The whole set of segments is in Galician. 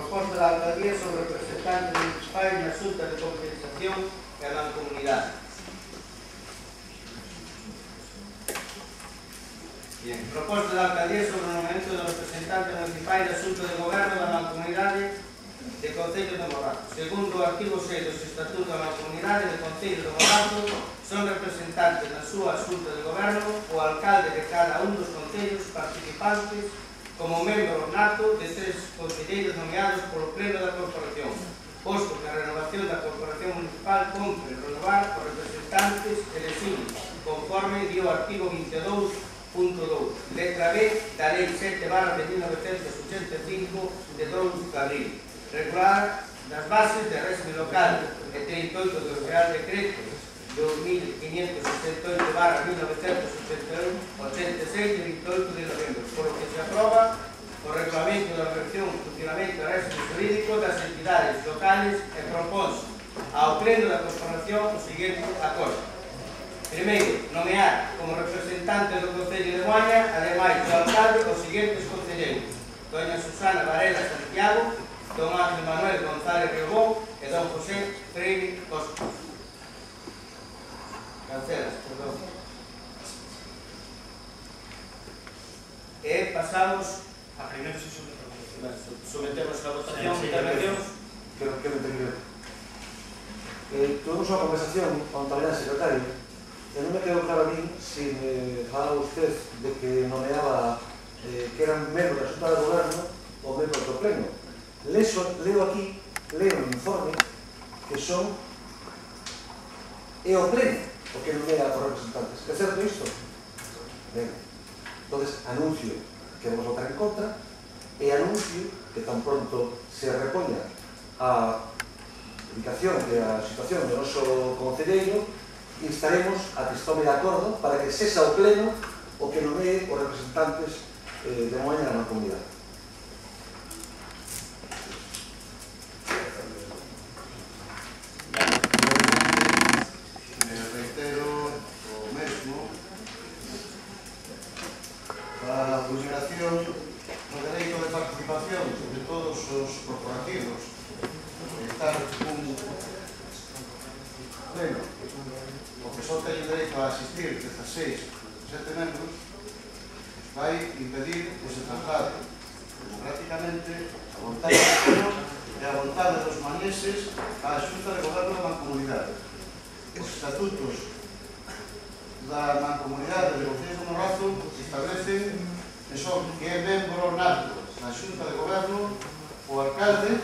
proposta da alcaldía sobre representantes municipais na Xunta de Compensación e a Mancomunidade. Bien, proposta da alcaldía sobre o nombramiento dos representantes municipais da Xunta de Goberno da Mancomunidade de Concello de Morrazo. Segundo o artigo 6 do Estatuto da Mancomunidade de Concello de Morrazo, son representantes na súa Xunta de Goberno o alcalde de cada un dos concellos participantes como membro nato de 3 concelleiros nomeados polo Pleno da Corporación, posto que a renovación da Corporación Municipal compre renovar os representantes elegidos, conforme dio o artigo 22.2, letra B da Lei 7/1985 de 2 de abril, regular das bases de régimen local e 38 do Real Decreto 2588/1986 de 28 de novembro, por lo que se aproba o Reglamento de Organización, Funcionamento e Régimen Jurídico das entidades locales e proponse ao Pleno da Corporación o seguinte acordo. Primeiro, nomear como representante do Concello de Moaña, ademais do alcalde, os seguintes concelleiros: doña Susana Varela Santiago, don Ángel Manuel González Riobón e don José Freire Costa. Cancelas, perdón. E pasamos a primeira sesión de votación. Sometemos a votación de intervencións. Quero entender. Tuvimos unha conversación con tamén a secretaria e non me quedou claro a mí se me falaba usted de que nomeaba que eran membros da Xunta de Goberno ou membros do Pleno. Leo aquí, leo no informe que son o Pleno o que nomea os representantes. É certo isto? Ben, entonces anuncio que vamos votar en contra e anuncio que tan pronto se repoña a ubicación e a situación do noso concelleiro, instaremos a que estome de acordo para que sexa o Pleno o que nomee os representantes de Moaña na comunidade. Reitero o mesmo, a vulneración do dereito de participación de todos os corporativos estar un pleno o que só teñen dereito a asistir 16 membros vai impedir que se traslade democráticamente a vontade do pleno e a vontade dos maneses á Xunta de Goberno da Mancomunidade. Os estatutos da Mancomunidade de Concello de Morrazo establecen que son que é membro nato na Xunta de Goberno o alcalde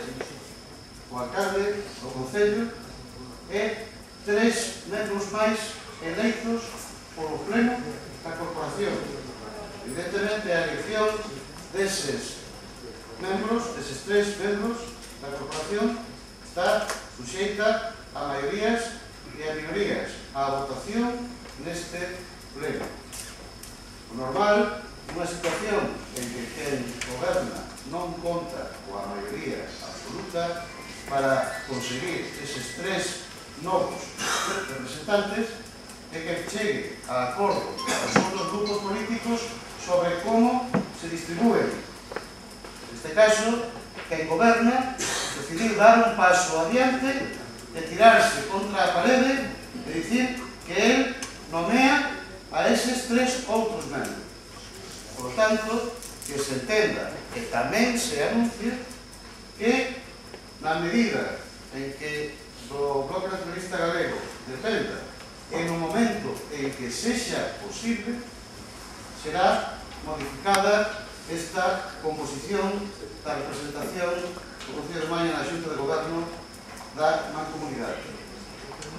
do Concello e 3 membros máis eleitos polo Pleno da Corporación. Evidentemente, a elección deses membros, deses 3 membros da Corporación, está suxeita a maiorías e a minorías, a votación neste pleno. O normal, nunha situación en que quen goberna non conta coa maioría absoluta para conseguir eses 3 novos representantes, é que chegue a acordo con outros grupos políticos sobre como se distribúen. Neste caso, quen goberna decidiu dar un paso adiante de tirarse contra a parede e dicir que él nomea a eses 3 outros membros. Por tanto, que se entenda e tamén se anuncie que na medida en que do Bloque Nacionalista Galego dependa e no momento en que sexa posible será modificada esta composición da representación do Concello de Moaña na Xunta de Goberno da Mancomunidade.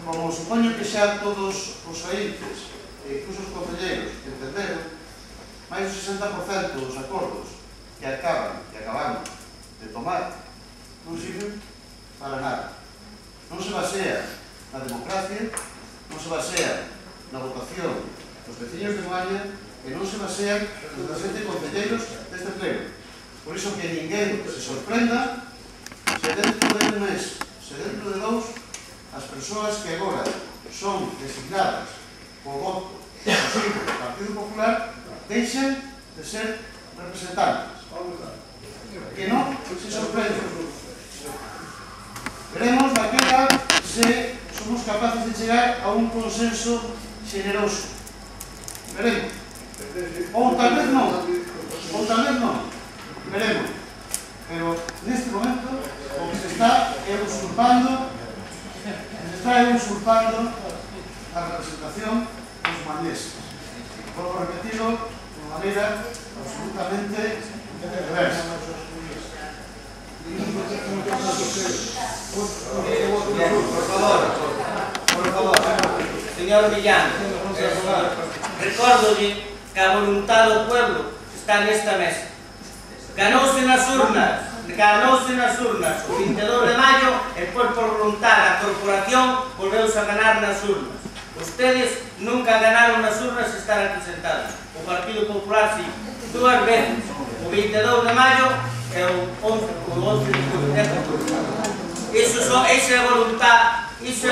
Como supoño que xa todos os ointes e incluso os concelleiros entenderon, máis do 60% dos acordos que acabamos de tomar non sirven para nada. Non se basea na democracia, non se basea na votación dos veciños de Moaña e non se basean nos 17 concelleiros deste pleno. Por iso que ninguén se sorprenda se dentro de un mes, se dentro de 2, as persoas que agora son designadas co voto posible do Partido Popular deixen de ser representantes. Que non se sorprenden. un consenso generoso. Veremos. Ou tal vez non. Veremos. Pero neste momento o que se está é usurpando a representación dos maneses. Vou repetirlo de maneira absolutamente reversa. Por favor, señor Millán, recórdolle que a voluntad do pueblo está nesta mesa. Ganouse nas urnas, o 22 de maio, e por voluntad a corporación volveuse a ganar nas urnas. Ustedes nunca ganaron nas urnas estar aquí sentados. O Partido Popular, sí, 2 veces, o 22 de maio e o 11 de julio. Esa é a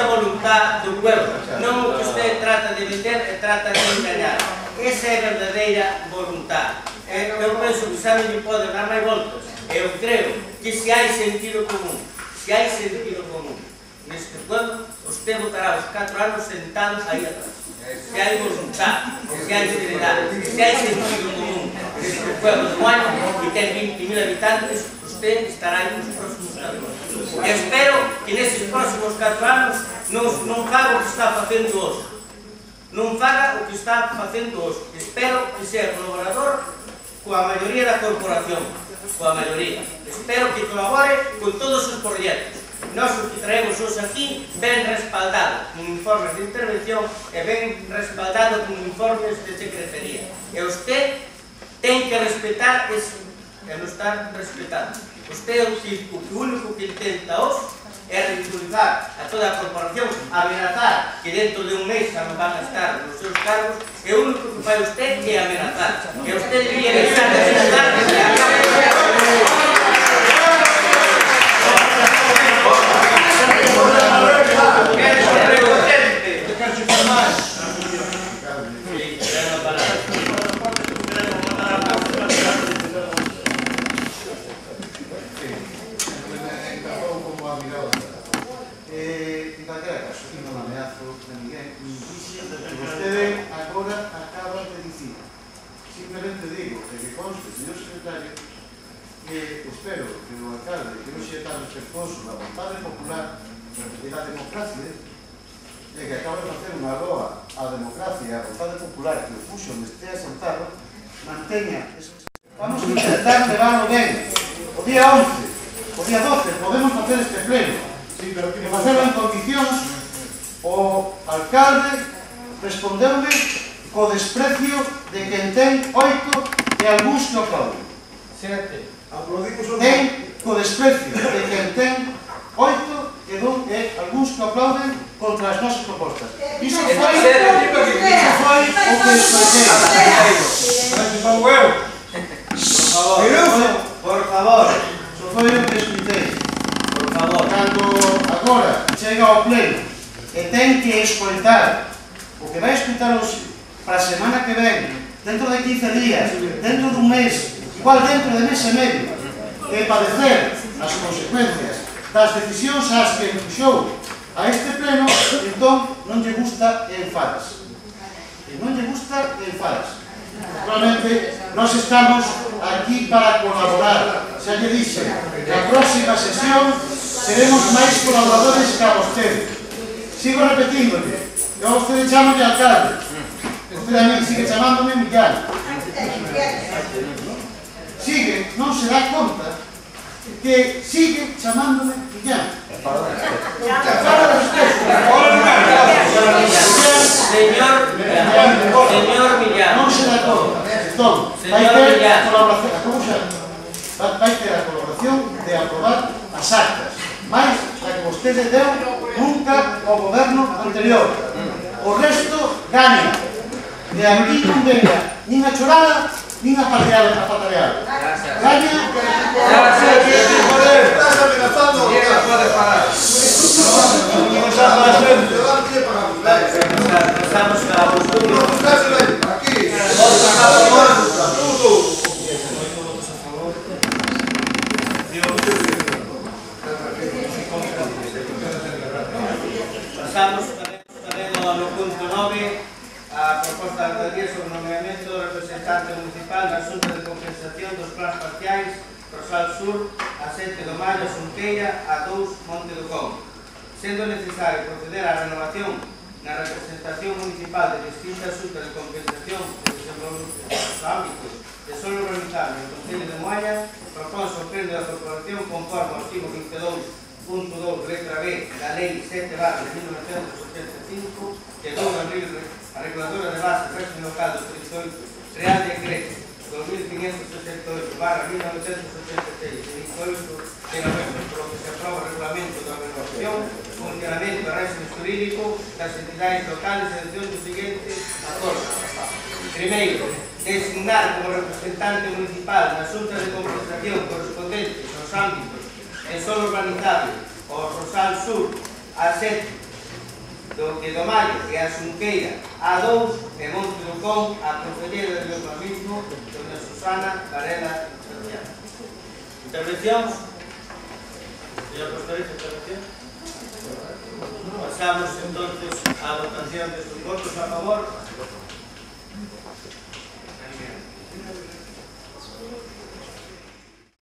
voluntad do pueblo, non o que usted trata de vender e trata de engañar. Esa é a verdadeira voluntad. Eu penso que xa non lle pode dar máis voltas. Eu creo que se hai sentido común, neste pueblo, usted votará os 4 anos sentados aí atrás. Se hai voluntad, se hai seriedade, se hai sentido común neste pueblo de Moaño, que ten 20.000 habitantes, usted estará aí nos próximos 4 anos. E espero que neses próximos 4 anos non faga o que está facendo hoxe. Espero que sea colaborador coa maioría da corporación, Espero que colabore con todos os proxectos. Nós o que traemos hoxe aquí ben respaldado con informes de intervención e ben respaldado con informes de secretaría. E usted ten que respetar ese, e non está respetando. Usted o único que intenta hoxe é ridiculizar a toda a corporación, amenazar que dentro de un mes xa non van a estar nos seus cargos, e o único que fai usted é amenazar. E usted debería deixar de amenazar e acabar. En calquera caso, non ameazo a ninguén, nin dixen que vostede agora acaba de dicir. Simplemente digo que conste, señor secretario, que espero que o alcalde que non xe tan respetuoso da vontade popular e da democracia, e que acaba de facer unha loa á democracia e á vontade popular que o fuxo onde estea sentado, manteña. Vamos a intentar levarlo ben. O día 11, o día 12, podemos facer este pleno. E facelo en condicións, o alcalde respondeume co desprecio de quen ten 8 e algúns que aplauden. Ten co desprecio de quen ten 8 e algúns que aplauden contra as nosas propostas. Iso foi o que expliquei. Por favor. Iso foi o que expliquei. Cando agora chega ao pleno e ten que escoitar o que vai escoitar hoxe para a semana que ven, dentro de 15 días, dentro dun mes, igual dentro de mes e medio, e padecer as consecuencias das decisións ás que empuxou a este pleno, entón non lle gusta e enfadas. Naturalmente, nós estamos aquí para colaborar. Xa lle dixe, na próxima sesión seremos máis colaboradores que a vostede. Sigo repetíndole, eu a vostede chamo de alcalde, vostede a mí sigue chamándome Millán. Sigue, non se dá conta que sigue chamándome Millán. Señor Millán. Non se dá conta. Entón, vai ter a colaboración. Vai ter a colaboración de aprobar as actas, máis a que vostede deu nunca ao goberno anterior. O resto gaña. De aquí non venga nin a chorada, nin a patalear. Gaña. Estás amenazando. Pode parar. Pasamos no punto 9, a proposta da alcaldía sobre o nomeamento do representante municipal na Xunta de Compensación dos Plans Parciais Rosal Sur, a 7 de maio, Xunqueira, a 2, Monte do Con. Sendo necesario proceder á renovación na representación municipal de distintas xuntas de compensación de desenvolvemento dos ámbitos de solo urbanizable no Concello de Moaña, propónse o pleno da corporación conforme ao artigo 22.2, letra B, da Lei 7/1985, que douga a reguladora de base do régimen local do 38, Real Decreto 2568/1986 de 28 de novembro, por lo que se aprova o regulamento da renovación, funcionamento do régimen jurídico das entidades locales e elección dos siguientes acordos. Primeiro, designar como representante municipal na Xunta de Compensación correspondentes aos ámbitos de solo urbanizable o Rosal Sur, a 7 do que do Maio e a Xunqueira, a 2 e Monte do Con, a concelleira de urbanismo, doña Susana Varela Santiago. Intervención? Señor Posterior, intervención? Pasamos entonces a votación de sus votos a favor.